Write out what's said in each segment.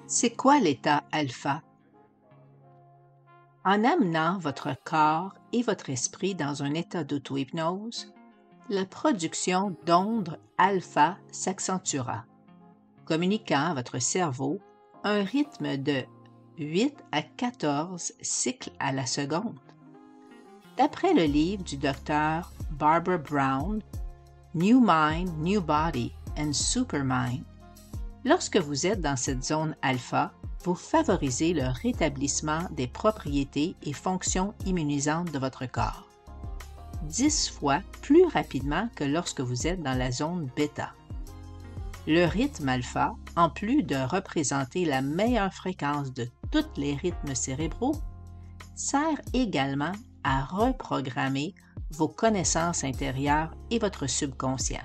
C'est quoi l'état alpha? En amenant votre corps et votre esprit dans un état d'auto-hypnose, la production d'ondes alpha s'accentuera, communiquant à votre cerveau un rythme de 8 à 14 cycles à la seconde. D'après le livre du docteur Barbara Brown, New Mind, New Body and Supermind, lorsque vous êtes dans cette zone alpha, vous favorisez le rétablissement des propriétés et fonctions immunisantes de votre corps, 10 fois plus rapidement que lorsque vous êtes dans la zone bêta. Le rythme alpha, en plus de représenter la meilleure fréquence de tous les rythmes cérébraux, sert également à reprogrammer vos connaissances intérieures et votre subconscient.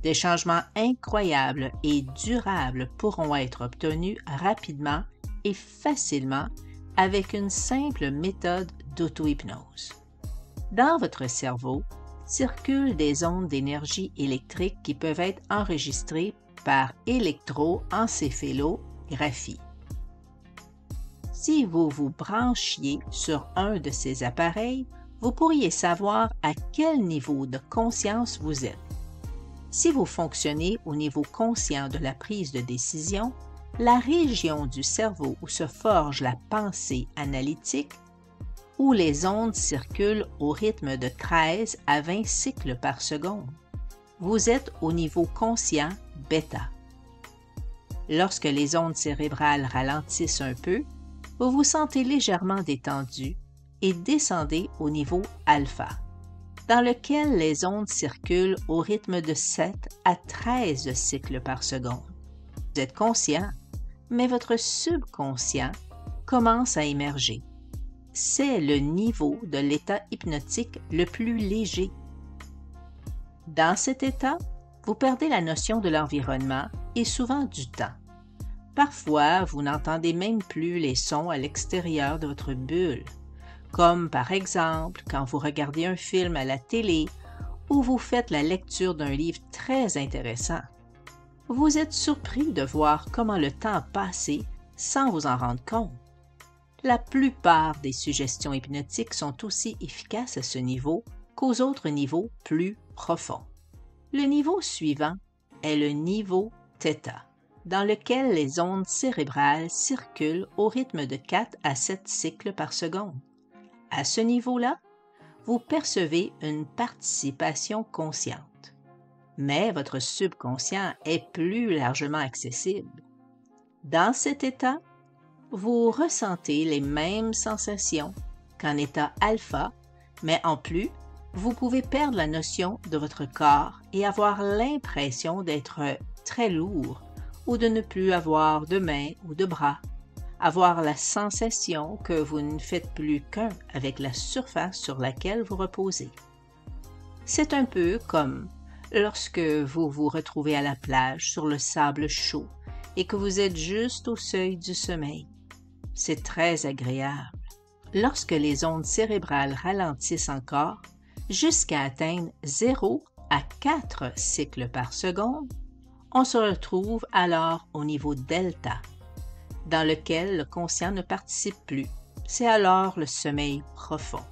Des changements incroyables et durables pourront être obtenus rapidement et facilement avec une simple méthode d'auto-hypnose. Dans votre cerveau circulent des ondes d'énergie électrique qui peuvent être enregistrées par électroencéphalographie. Si vous vous branchiez sur un de ces appareils, vous pourriez savoir à quel niveau de conscience vous êtes. Si vous fonctionnez au niveau conscient de la prise de décision, la région du cerveau où se forge la pensée analytique, où les ondes circulent au rythme de 13 à 20 cycles par seconde, vous êtes au niveau conscient bêta. Lorsque les ondes cérébrales ralentissent un peu, vous vous sentez légèrement détendu et descendez au niveau alpha, dans lequel les ondes circulent au rythme de 7 à 13 cycles par seconde. Vous êtes conscient, mais votre subconscient commence à émerger. C'est le niveau de l'état hypnotique le plus léger. Dans cet état, vous perdez la notion de l'environnement et souvent du temps. Parfois, vous n'entendez même plus les sons à l'extérieur de votre bulle, comme par exemple quand vous regardez un film à la télé ou vous faites la lecture d'un livre très intéressant. Vous êtes surpris de voir comment le temps a passé sans vous en rendre compte. La plupart des suggestions hypnotiques sont aussi efficaces à ce niveau qu'aux autres niveaux plus profonds. Le niveau suivant est le niveau θ, dans lequel les ondes cérébrales circulent au rythme de 4 à 7 cycles par seconde. À ce niveau-là, vous percevez une participation consciente, mais votre subconscient est plus largement accessible. Dans cet état, vous ressentez les mêmes sensations qu'en état alpha, mais en plus, vous pouvez perdre la notion de votre corps et avoir l'impression d'être très lourd ou de ne plus avoir de mains ou de bras. Avoir la sensation que vous ne faites plus qu'un avec la surface sur laquelle vous reposez. C'est un peu comme lorsque vous vous retrouvez à la plage sur le sable chaud et que vous êtes juste au seuil du sommeil. C'est très agréable. Lorsque les ondes cérébrales ralentissent encore jusqu'à atteindre 0 à 4 cycles par seconde, on se retrouve alors au niveau delta, dans lequel le conscient ne participe plus. C'est alors le sommeil profond.